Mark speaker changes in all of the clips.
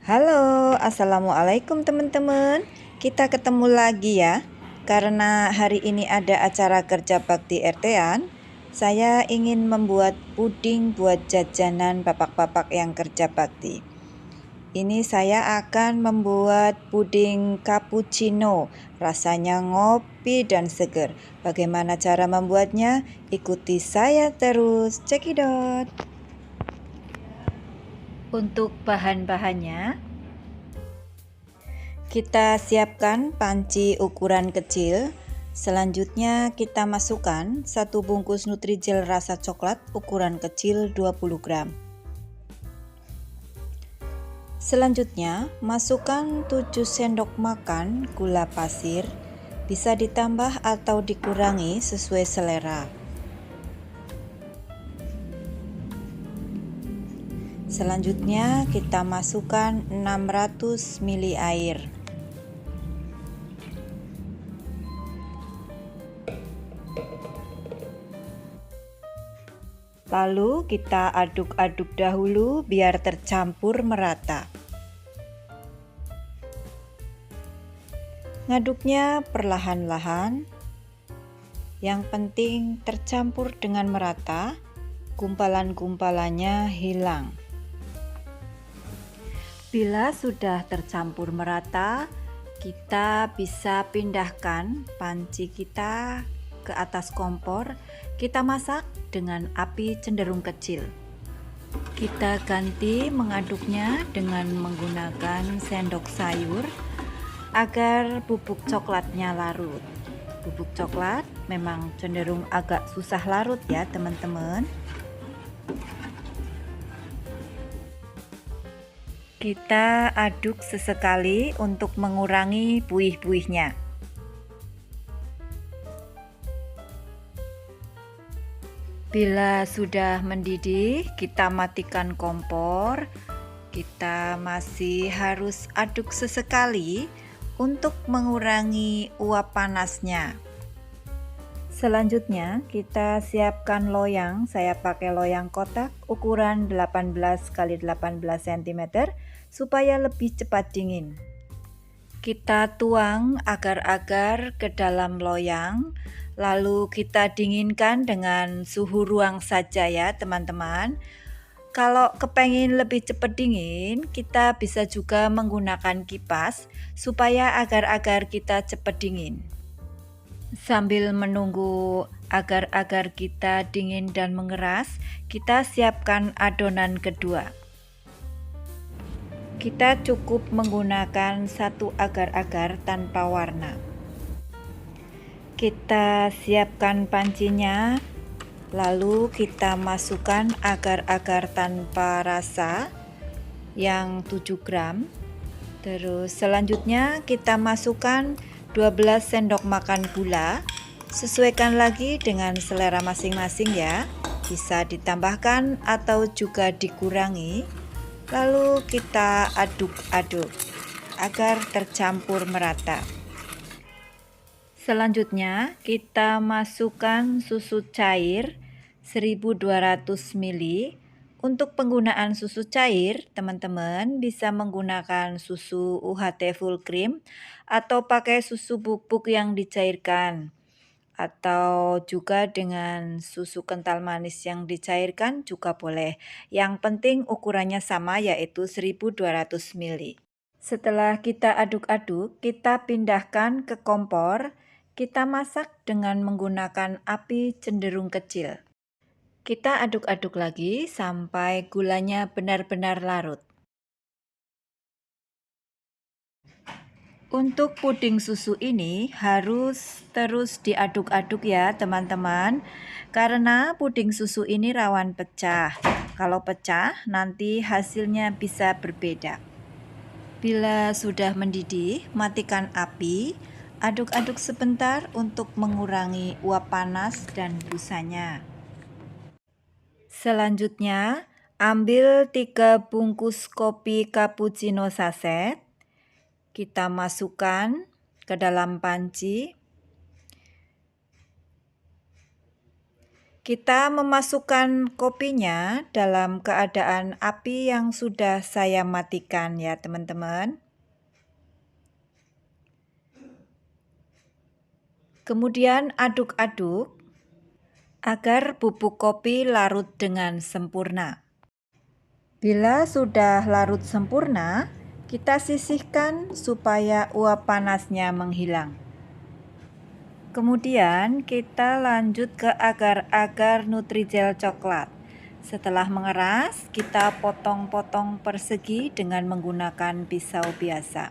Speaker 1: Halo, assalamualaikum teman-teman. Kita ketemu lagi ya. Karena hari ini ada acara kerja bakti RT-an, saya ingin membuat puding buat jajanan bapak-bapak yang kerja bakti. Ini saya akan membuat puding cappuccino, rasanya ngopi dan seger. Bagaimana cara membuatnya? Ikuti saya terus. Cekidot. Untuk bahan-bahannya, kita siapkan panci ukuran kecil. Selanjutnya kita masukkan 1 bungkus Nutrijel rasa coklat ukuran kecil 20 gram. Selanjutnya masukkan 7 sendok makan gula pasir. Bisa ditambah atau dikurangi sesuai selera. Selanjutnya kita masukkan 600 ml air. Lalu kita aduk-aduk dahulu biar tercampur merata. Ngaduknya perlahan-lahan. Yang penting tercampur dengan merata, gumpalan-gumpalannya hilang. Bila sudah tercampur merata, kita bisa pindahkan panci kita ke atas kompor. Kita masak dengan api cenderung kecil. Kita ganti mengaduknya dengan menggunakan sendok sayur agar bubuk coklatnya larut. Bubuk coklat memang cenderung agak susah larut ya teman-teman. Kita aduk sesekali untuk mengurangi buih-buihnya. Bila sudah mendidih, kita matikan kompor. Kita masih harus aduk sesekali untuk mengurangi uap panasnya. Selanjutnya, kita siapkan loyang. Saya pakai loyang kotak ukuran 18 x 18 cm supaya lebih cepat dingin. Kita tuang agar-agar ke dalam loyang. Lalu kita dinginkan dengan suhu ruang saja ya teman-teman. Kalau kepengin lebih cepat dingin, kita bisa juga menggunakan kipas supaya agar-agar kita cepat dingin. Sambil menunggu agar-agar kita dingin dan mengeras, kita siapkan adonan kedua. Kita cukup menggunakan 1 agar-agar tanpa warna. Kita siapkan pancinya, lalu kita masukkan agar-agar tanpa rasa yang 7 gram. Terus selanjutnya kita masukkan 12 sendok makan gula. Sesuaikan lagi dengan selera masing-masing ya. Bisa ditambahkan atau juga dikurangi. Lalu kita aduk-aduk agar tercampur merata. Selanjutnya kita masukkan susu cair 1200 ml. Untuk penggunaan susu cair, teman-teman bisa menggunakan susu UHT full cream atau pakai susu bubuk yang dicairkan. Atau juga dengan susu kental manis yang dicairkan juga boleh. Yang penting ukurannya sama yaitu 1200 ml. Setelah kita aduk-aduk, kita pindahkan ke kompor. Kita masak dengan menggunakan api cenderung kecil. Kita aduk-aduk lagi sampai gulanya benar-benar larut. Untuk puding susu ini harus terus diaduk-aduk ya teman-teman, karena puding susu ini rawan pecah. Kalau pecah nanti hasilnya bisa berbeda. Bila sudah mendidih, matikan api. Aduk-aduk sebentar untuk mengurangi uap panas dan busanya. Selanjutnya, ambil 3 bungkus kopi cappuccino saset. Kita masukkan ke dalam panci. Kita memasukkan kopinya dalam keadaan api yang sudah saya matikan ya teman-teman. Kemudian aduk-aduk agar bubuk kopi larut dengan sempurna. Bila sudah larut sempurna, kita sisihkan supaya uap panasnya menghilang. Kemudian kita lanjut ke agar-agar Nutrijel coklat. Setelah mengeras, kita potong-potong persegi dengan menggunakan pisau biasa.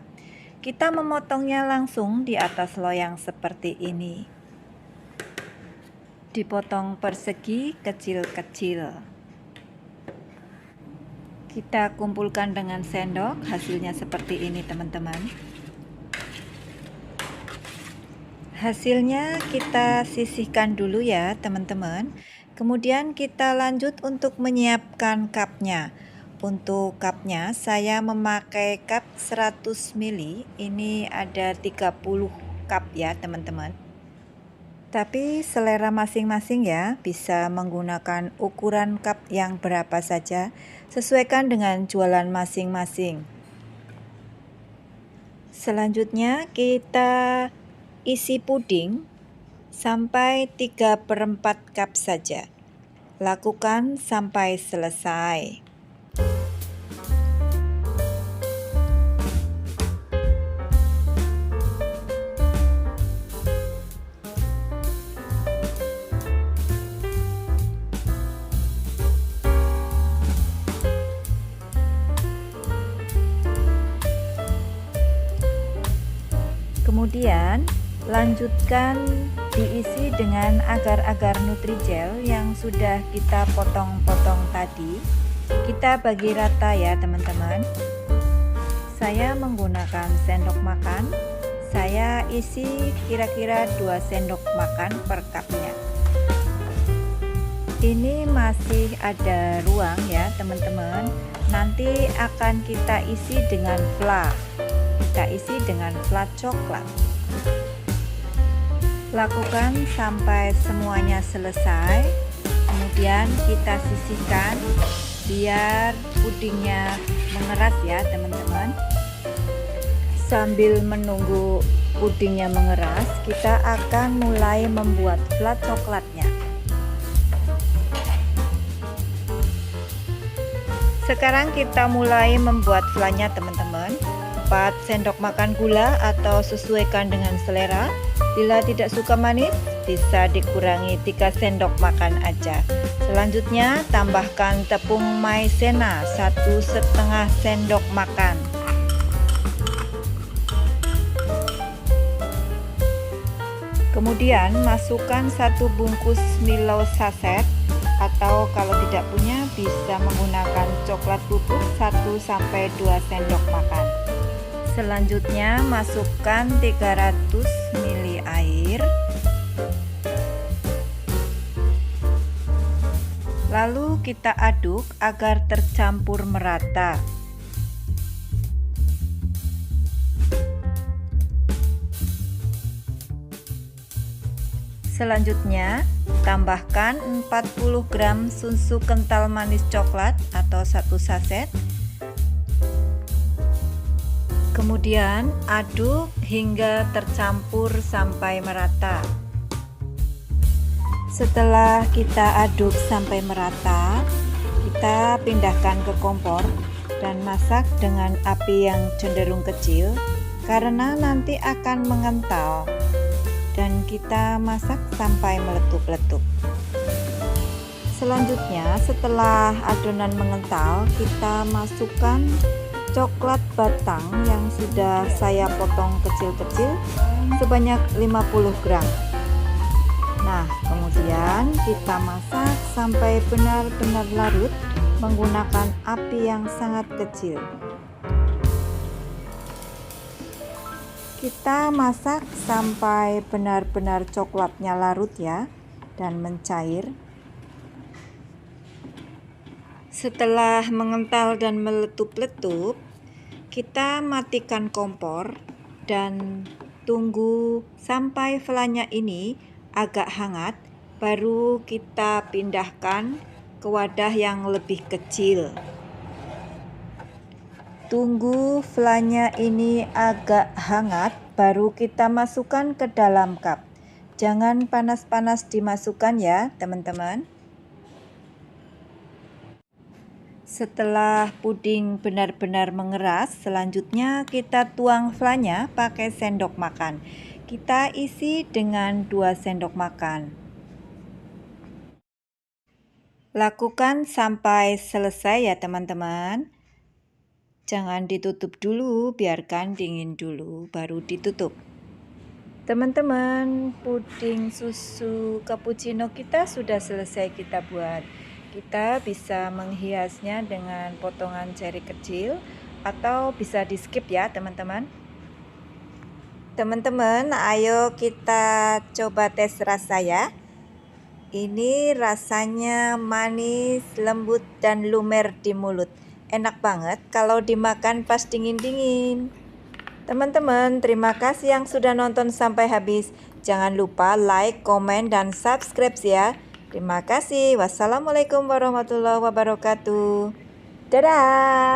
Speaker 1: Kita memotongnya langsung di atas loyang seperti ini. Dipotong persegi kecil-kecil. Kita kumpulkan dengan sendok, hasilnya seperti ini teman-teman. Hasilnya kita sisihkan dulu ya teman-teman. Kemudian kita lanjut untuk menyiapkan cupnya. Untuk cupnya saya memakai cup 100 ml. Ini ada 30 cup ya teman-teman. Tapi selera masing-masing ya, bisa menggunakan ukuran cup yang berapa saja. Sesuaikan dengan jualan masing-masing. Selanjutnya kita isi puding sampai 3/4 cup saja. Lakukan sampai selesai. Kemudian lanjutkan diisi dengan agar-agar Nutrijel yang sudah kita potong-potong tadi. Kita bagi rata ya teman-teman. Saya menggunakan sendok makan. Saya isi kira-kira 2 sendok makan per cupnya. Ini masih ada ruang ya teman-teman. Nanti akan kita isi dengan fla. Kita isi dengan fla coklat. Lakukan sampai semuanya selesai. Kemudian kita sisihkan biar pudingnya mengeras ya teman-teman. Sambil menunggu pudingnya mengeras, kita akan mulai membuat fla coklatnya. Sekarang kita mulai membuat flanya teman-teman. 4 sendok makan gula atau sesuaikan dengan selera. Bila tidak suka manis, bisa dikurangi 3 sendok makan aja. Selanjutnya tambahkan tepung maizena 1,5 sendok makan. Kemudian masukkan 1 bungkus Milo saset, atau kalau tidak punya bisa menggunakan coklat bubuk 1-2 sendok makan. Selanjutnya masukkan 300 ml air. Lalu kita aduk agar tercampur merata. Selanjutnya tambahkan 40 gram susu kental manis coklat atau 1 saset. Kemudian aduk hingga tercampur sampai merata. Setelah kita aduk sampai merata, kita pindahkan ke kompor dan masak dengan api yang cenderung kecil karena nanti akan mengental, dan kita masak sampai meletup-letup. Selanjutnya, setelah adonan mengental, kita masukkan coklat batang yang sudah saya potong kecil-kecil sebanyak 50 gram. Nah, kemudian kita masak sampai benar-benar larut menggunakan api yang sangat kecil. Kita masak sampai benar-benar coklatnya larut ya dan mencair. Setelah mengental dan meletup-letup, kita matikan kompor dan tunggu sampai flanya ini agak hangat Baru kita pindahkan ke wadah yang lebih kecil. Tunggu flanya ini agak hangat, baru kita masukkan ke dalam cup. Jangan panas-panas dimasukkan ya, teman-teman. Setelah puding benar-benar mengeras, selanjutnya kita tuang flanya pakai sendok makan. Kita isi dengan 2 sendok makan. Lakukan sampai selesai ya teman-teman. Jangan ditutup dulu, biarkan dingin dulu, baru ditutup. Teman-teman, puding susu cappuccino kita sudah selesai kita buat. Kita bisa menghiasnya dengan potongan cherry kecil atau bisa di skip ya teman-teman. Teman-teman, ayo kita coba tes rasa ya. Ini rasanya manis, lembut, dan lumer di mulut. Enak banget kalau dimakan pas dingin-dingin. Teman-teman, terima kasih yang sudah nonton sampai habis. Jangan lupa like, komen, dan subscribe ya. Terima kasih. Wassalamualaikum warahmatullahi wabarakatuh. Dadah!